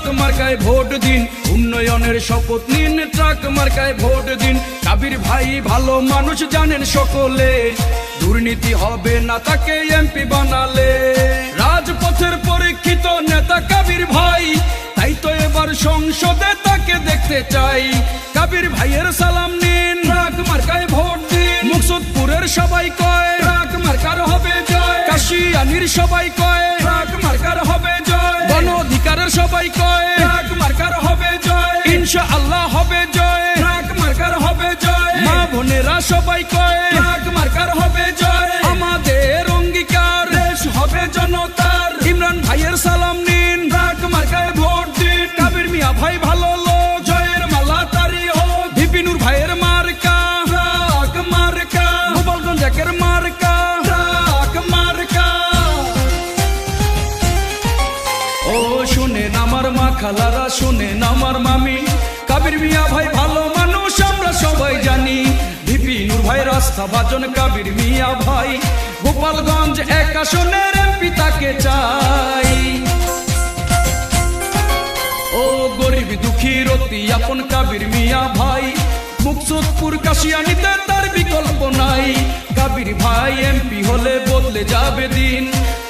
Truck মার্কায় vote দিন, উন্নয়নের শপথ নিন, ট্রাক মার্কায় ভোট দিন। কাবির ভাই ভালো মানুষ জানেন সকলে, দুর্নীতি হবে না তাকে এমপি বানালে। রাজপথের পরীক্ষিত নেতা কাবির ভাই, তাই তো এবার সংসদে তাকে দেখতে চাই। কাবির ভাইয়ের সালাম নিন, ট্রাক মার্কায় ভোট দিন। মুকসুদপুরের সবাই কয় ট্রাক মার্কার হবে জয়, কাশিয়ানীর সবাই কয় ট্রাক মার্কার হবে জয়, গণ অধিকারের সবাই কয় ট্রাক মার্কার হবে জয়, ইনশাআল্লাহ হবে জয়, ট্রাক মার্কার হবে জয়। মা বোনেরা সবাই কয় ট্রাক মার্কার হবে জয়, আমাদের অঙ্গীকার দেশ হবে জনতার। ইমরান ভাইয়ের সালাম নিন, ট্রাক মার্কায় ভোট দিন। কাবির মিয়া ভাই ভালো লোক, জয়ের মালা তারি হোক। বিপিনুর ভাইয়ের মার্কা ট্রাক মার্কা, গোপালগঞ্জ একের মার্কা ট্রাক মার্কা। ও শুনেন আমার মা খালারা, শুনেন আমার মামি, কাবির মিয়া ভাই ভালো মানুষ আমরা সবাই জানি। বিপিনুর ভাই রাস্তা ভাজন, কাবির মিয়া ভাই গোপালগঞ্জ এক আসনের এমপি তাকে চাই। ও গরিব দুঃখীর অতি আপন কাবির মিয়া ভাই, মুকসুদপুর কাশিয়ানীতে তার বিকল্প নাই। কাবির ভাই এমপি হলে বদলে যাবে দিন,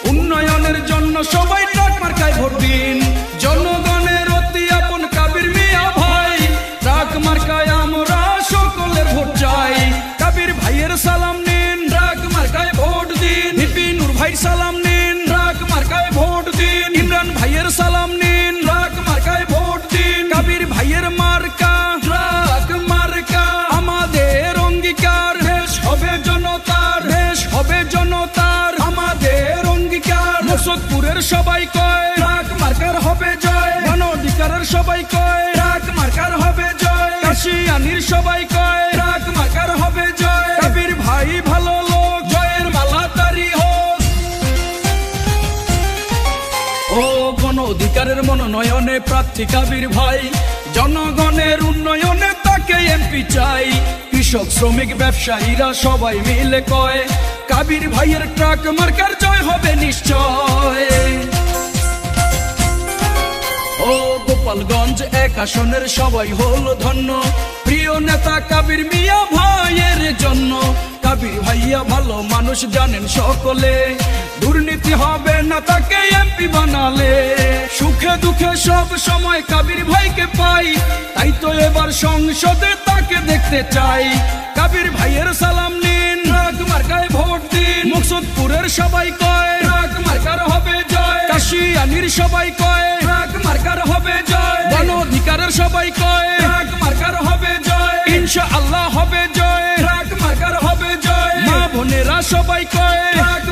উন্নয়নের জন্য সবাই ট্রাক মার্কায় ভোট দিন। জনগণের অতি আপন কাবির মিয়া ভাই, ট্রাক মার্কায় আমরা সকলের ভোট চাই। কাবির ভাইয়ের সালাম নিন, ট্রাক মার্কায় ভোট দিন। বিপিনুর ভাই সালাম নিন, ট্রাক মার্কায় ভোট দিন। ইমরান ভাইয়ের সালাম নিন, ট্রাক মার্কায় ভোট দিন। কাবির ভাইয়ের মার্কা ট্রাক মার্কা, আমাদের অঙ্গীকার দেশ হবে জনতার, দেশ হবে জনতার, আমাদের অঙ্গীকার। মুকসুদপুরের সবাই কয় ট্রাক মার্কার হবে জয়, গণ অধিকারের সবাই কয় ট্রাক মার্কার হবে জয়, কাশিয়ানীর সবাই কয় ট্রাক মার্কার হবে জয়। কাবির ভাই ভালো লোক, জয়ের মালা তারি হোক। ও গণ অধিকারের মনোনয়নে প্রার্থী কাবির ভাই, জনগণের উন্নয়নে তাকে এমপি চাই। কৃষক শ্রমিক ব্যবসায়ীরা সবাই মিলে কয় কাবির ভাইয়ের ট্রাক মার্কার জয় হবে নিশ্চয়। ও গোপালগঞ্জ এক আসনের সবাই হলো ধন্য, প্রিয় নেতা কাবির মিয়া ভাইয়ের জন্য। কাবির ভাইয়া ভালো মানুষ জানেন সকলে, দুর্নীতি হবে না তাকে এমপি বানালে। সুখে দুঃখে সব সময় কাবির ভাইকে পাই, তাই তো এবার সংসদে তাকে দেখতে চাই। কাবির ভাইয়ের সালাম নিন, ট্রাক মার্কায় ভোট দিন। মুকসুদপুরের সবাই কয় ট্রাক মার্কার হবে জয়, কাশিয়ানীর সবাই কয় ট্রাক মার্কার হবে জয়, গণ অধিকারের সবাই কয় ট্রাক মার্কার হবে জয়, ইনশাআল্লাহ হবে জয়, ট্রাক মার্কার হবে জয়। মা বোনেরা সবাই কয় ট্রাক